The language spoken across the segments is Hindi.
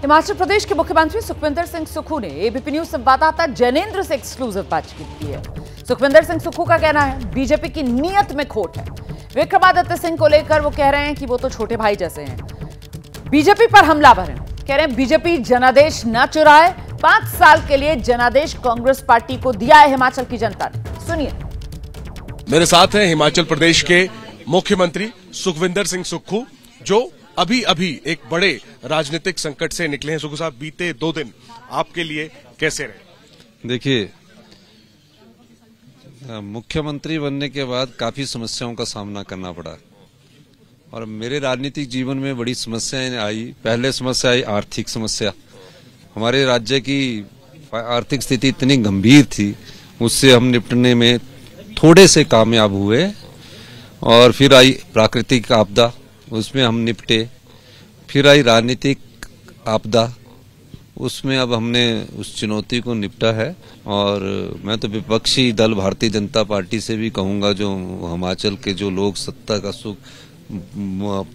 हिमाचल प्रदेश के मुख्यमंत्री सुखविंदर सिंह सुक्खू ने एबीपी न्यूज संवाददाता जैनेंद्र से एक्सक्लूसिव बातचीत की है। सुखविंदर सिंह सुक्खू का कहना है बीजेपी की नीयत में खोट है। विक्रमादित्य सिंह को लेकर वो कह रहे हैं कि वो तो छोटे भाई जैसे हैं, बीजेपी पर हमलावर हैं। कह रहे हैं बीजेपी जनादेश न चुराए, 5 साल के लिए जनादेश कांग्रेस पार्टी को दिया है हिमाचल की जनता ने। सुनिए। मेरे साथ हैं हिमाचल प्रदेश के मुख्यमंत्री सुखविंदर सिंह सुक्खू, जो अभी अभी एक बड़े राजनीतिक संकट से निकले हैं। सुक्खू साहब, बीते 2 दिन आपके लिए कैसे रहे? देखिए, मुख्यमंत्री बनने के बाद काफी समस्याओं का सामना करना पड़ा और मेरे राजनीतिक जीवन में बड़ी समस्याएं आई। पहले समस्या आई आर्थिक समस्या। हमारे राज्य की आर्थिक स्थिति इतनी गंभीर थी, उससे हम निपटने में थोड़े से कामयाब हुए। और फिर आई प्राकृतिक आपदा, उसमें हम निपटे। फिर आई राजनीतिक आपदा, उसमें अब हमने उस चुनौती को निपटा है। और मैं तो विपक्षी दल भारतीय जनता पार्टी से भी कहूंगा, जो हिमाचल के जो लोग सत्ता का सुख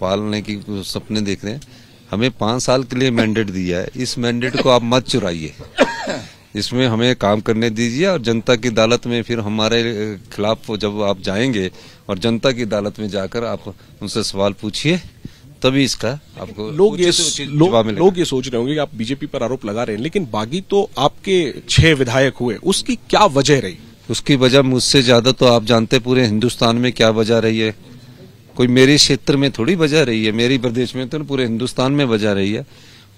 पालने की सपने देख रहे हैं, हमें 5 साल के लिए मैंडेट दिया है। इस मैंडेट को आप मत चुराइए, इसमें हमें काम करने दीजिए। और जनता की अदालत में फिर हमारे खिलाफ जब आप जाएंगे और जनता की अदालत में जाकर आप उनसे सवाल पूछिए, तभी इसका आपको लोग ये सोच रहे होंगे कि आप बीजेपी पर आरोप लगा रहे हैं, लेकिन बागी तो आपके 6 विधायक हुए, उसकी क्या वजह रही? उसकी वजह मुझसे ज्यादा तो आप जानते पूरे हिंदुस्तान में क्या वजह रही है। कोई मेरे क्षेत्र में थोड़ी वजह रही है, मेरी प्रदेश में तो पूरे हिंदुस्तान में वजह रही है।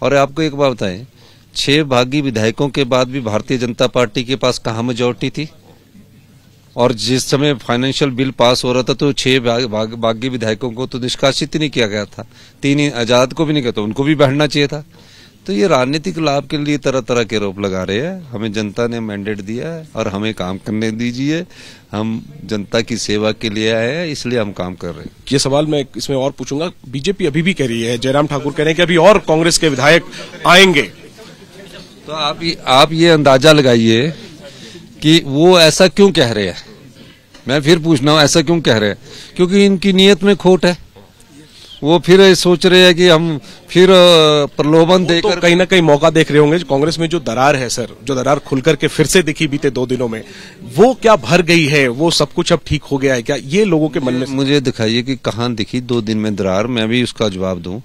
और आपको एक बात बताएं, 6 बागी विधायकों के बाद भी भारतीय जनता पार्टी के पास कहाँ मेजॉरिटी थी? और जिस समय फाइनेंशियल बिल पास हो रहा था तो 6 बागी विधायकों को तो निष्कासित ही नहीं किया गया था, 3 आजाद को भी नहीं किया, तो उनको भी बैठना चाहिए था। तो ये राजनीतिक लाभ के लिए तरह तरह के आरोप लगा रहे हैं। हमें जनता ने मैंडेट दिया है और हमें काम करने दीजिए। हम जनता की सेवा के लिए आए हैं, इसलिए हम काम कर रहे हैं। ये सवाल मैं इसमें और पूछूंगा, बीजेपी अभी भी कह रही है, जयराम ठाकुर कह रहे हैं कि अभी और कांग्रेस के विधायक आएंगे, तो आप ये अंदाजा लगाइए कि वो ऐसा क्यों कह रहे हैं। मैं फिर पूछना हूं, ऐसा क्यों कह रहे हैं? क्योंकि इनकी नीयत में खोट है। वो फिर सोच रहे हैं कि हम फिर प्रलोभन देकर तो कहीं ना कहीं मौका देख रहे होंगे। कांग्रेस में जो दरार है सर, जो दरार खुलकर के फिर से दिखी बीते 2 दिनों में, वो क्या भर गई है? वो सब कुछ अब ठीक हो गया है क्या? ये लोगों के मन में मुझे दिखाइए कि कहाँ दिखी 2 दिन में दरार, मैं भी उसका जवाब दूं।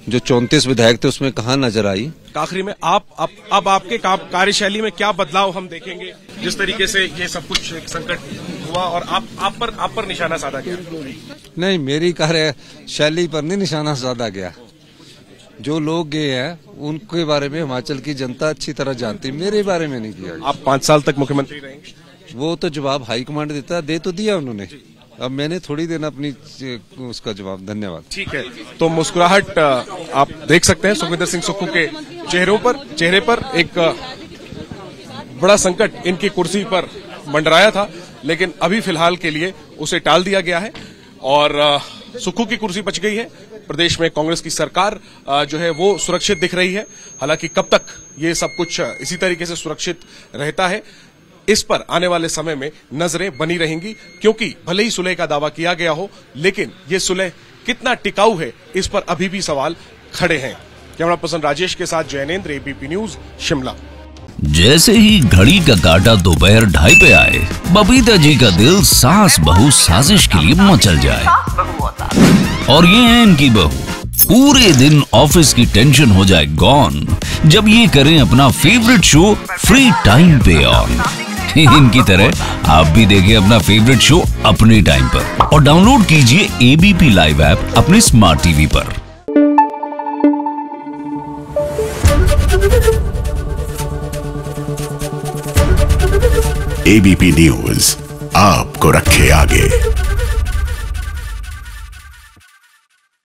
जो 34 विधायक थे उसमें कहाँ नजर आई? आखिरी में अब आपके कार्यशैली में क्या बदलाव हम देखेंगे, जिस तरीके से ये सब कुछ संकट हुआ और आप पर निशाना साधा गया? नहीं, मेरी कार्यशैली पर नहीं निशाना साधा गया। जो लोग गए हैं उनके बारे में हिमाचल की जनता अच्छी तरह जानती, मेरे बारे में नहीं किया। आप 5 साल तक मुख्यमंत्री रहेंगे? वो तो जवाब हाईकमांड देता, दे तो दिया उन्होंने, अब मैंने थोड़ी देना अपनी उसका जवाब। धन्यवाद। ठीक है, तो मुस्कुराहट आप देख सकते हैं सुखविंदर सिंह सुक्खू के चेहरे पर एक बड़ा संकट इनकी कुर्सी पर मंडराया था, लेकिन अभी फिलहाल के लिए उसे टाल दिया गया है और सुक्खू की कुर्सी बच गई है। प्रदेश में कांग्रेस की सरकार जो है वो सुरक्षित दिख रही है। हालांकि कब तक ये सब कुछ इसी तरीके से सुरक्षित रहता है, इस पर आने वाले समय में नजरें बनी रहेंगी, क्योंकि भले ही सुलह का दावा किया गया हो, लेकिन ये सुलह कितना टिकाऊ है, इस पर अभी भी सवाल खड़े हैं। कैमरा पर्सन राजेश के साथ जैनेंद्र, एबीपी न्यूज, शिमला। जैसे ही घड़ी का काटा दोपहर 2:30 पे आए, बबीता जी का दिल सास बहू साजिश के लिए मचल जाए। और ये है इनकी बहू, पूरे दिन ऑफिस की टेंशन हो जाए गॉन जब ये करें अपना फेवरेट शो फ्री टाइम पे ऑन। इनकी तरह आप भी देखें अपना फेवरेट शो अपने टाइम पर और डाउनलोड कीजिए एबीपी लाइव ऐप अपने स्मार्ट टीवी पर। एबीपी न्यूज आपको रखे आगे।